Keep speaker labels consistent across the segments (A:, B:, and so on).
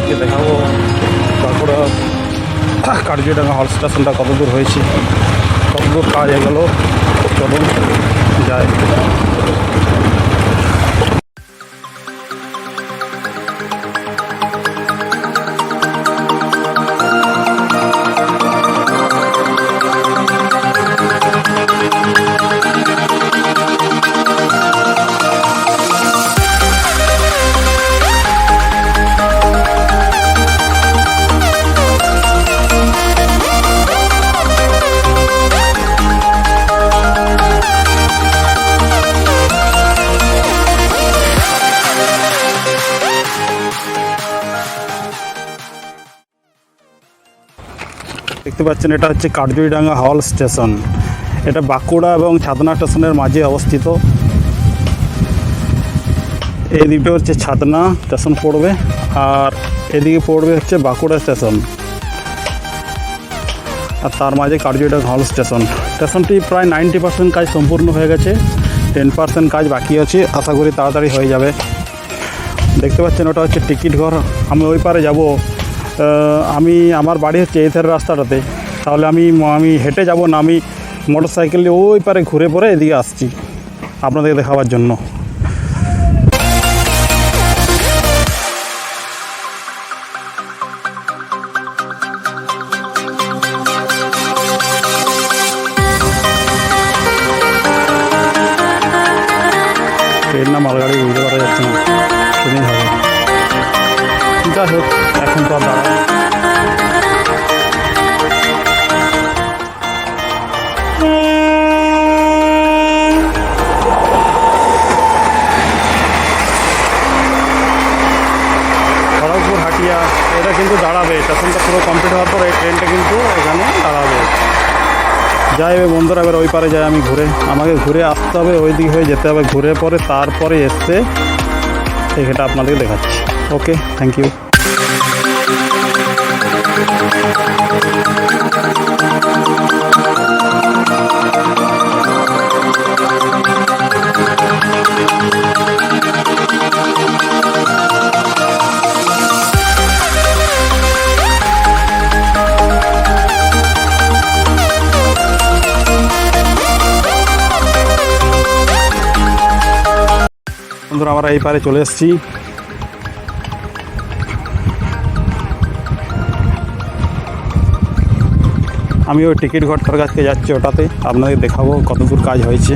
A: আপনাদেরকে দেখাবো বাঁকুড়া কার্যডাঙ্গা হল স্টেশনটা কত দূর হয়েছে, কত দূর কাজ হয়ে গেল, চলুন যায়। দেখতে পাচ্ছেন এটা হচ্ছে কার্যডাঙ্গা হল স্টেশন। এটা বাঁকুড়া এবং ছাতনা স্টেশনের মাঝে অবস্থিত। এই দিকটা হচ্ছে ছাতনা স্টেশন পড়বে, আর এদিকে পড়বে হচ্ছে বাঁকুড়া স্টেশন, আর তার মাঝে কার্যডাঙ্গা হল স্টেশন। স্টেশনটি প্রায় 90% কাজ সম্পূর্ণ হয়ে গেছে, 10% কাজ বাকি আছে, আশা করি তাড়াতাড়ি হয়ে যাবে। দেখতে পাচ্ছেন ওটা হচ্ছে টিকিট ঘর। আমি ওই পারে যাব, আমি আমার বাড়ি হচ্ছে এই ধারের রাস্তাটাতে, তাহলে আমি হেঁটে যাব না, আমি মোটর সাইকেলে ওই পারে ঘুরে পরে এদিকে আসছি আপনাদের দেখাবার জন্য। ট্রেন না মালগাড়ি বুঝতে পারা যাচ্ছে না, ট্রেনই হবে। যাই হোক, এখন তো আর দাঁড়ায়। খড়গপুর হাটিয়া এটা কিন্তু দাঁড়াবে, স্টেশনটা পুরো কমপ্লিট হওয়ার পর এই ট্রেনটা কিন্তু এখানে দাঁড়াবে। যাই হবে বন্ধুরা, এবার ওই পারে যাই আমি ঘুরে, আমাকে ঘুরে আসতে হবে, ওই দিক হয়ে যেতে হবে, ঘুরে পরে তারপরে এসে এখানটা আপনাদেরকে দেখাচ্ছি। ওকে, থ্যাংক ইউ। বন্ধুরা, আমরা এই পারে চলে এসেছি। আমি ওই টিকিট ঘরটার কাছে যাচ্ছি, ওটাতে আপনাদের দেখাবো কত দূর কাজ হয়েছে।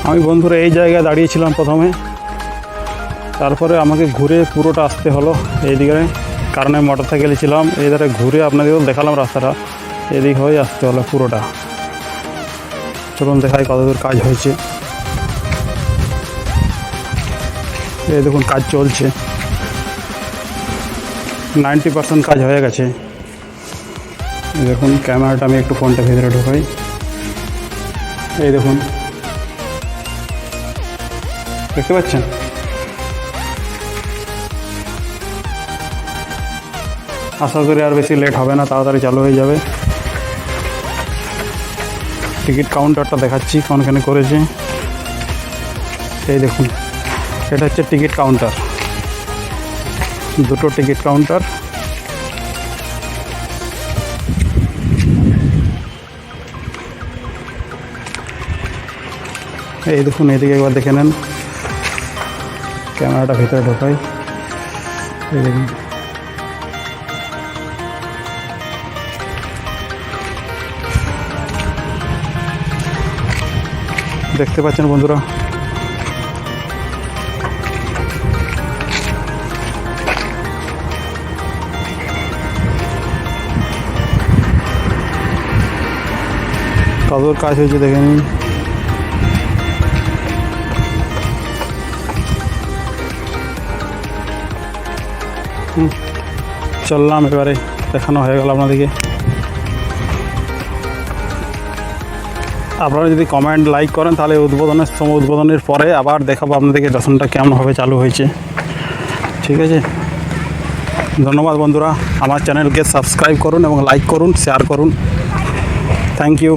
A: আমি বন্ধুরা এই জায়গায় দাঁড়িয়েছিলাম প্রথমে, তারপরে আমাকে ঘুরে পুরোটা আসতে হলো এইদিকে, কারণে মোটর সাইকেলে ছিলাম। এই ধারে ঘুরে আপনাদেরও দেখালাম রাস্তাটা, এদিক হয়ে আসতে হলো পুরোটা। চলুন দেখাই কত দূর কাজ হয়েছে। এই দেখুন কাজ চলছে, 90% কাজ হয়ে গেছে। দেখুন ক্যামেরাটা আমি একটু ফোনটা ভেতরে ঢোকাই। এই দেখুন, দেখতে পাচ্ছেন? আশা করি আর বেশি লেট হবে না, তাড়াতাড়ি চালু হয়ে যাবে। টিকিট কাউন্টারটা দেখাচ্ছি কোনখানে করেছে। এই দেখুন, এটা হচ্ছে টিকিট কাউন্টার, দুটো টিকিট কাউন্টার। এই দেখুন, এদিকে একবার দেখে নেন, ক্যামেরাটা ভেতরে ঢোকাই। এই দেখুন, দেখতে পাচ্ছেন বন্ধুরা। কত কাজ হয়েছে দেখে নিন। চললাম, এবারে দেখানো হয়ে গেল আপনাদেরকে। আপনারা যদি কমেন্ট লাইক করেন তাহলে উদ্বোধনের পরে আবার দেখাবো আপনাদেরকে দর্শনটা কেমনভাবে চালু হয়েছে। ঠিক আছে, ধন্যবাদ বন্ধুরা। আমার চ্যানেলকে সাবস্ক্রাইব করুন এবং লাইক করুন, শেয়ার করুন। Thank you.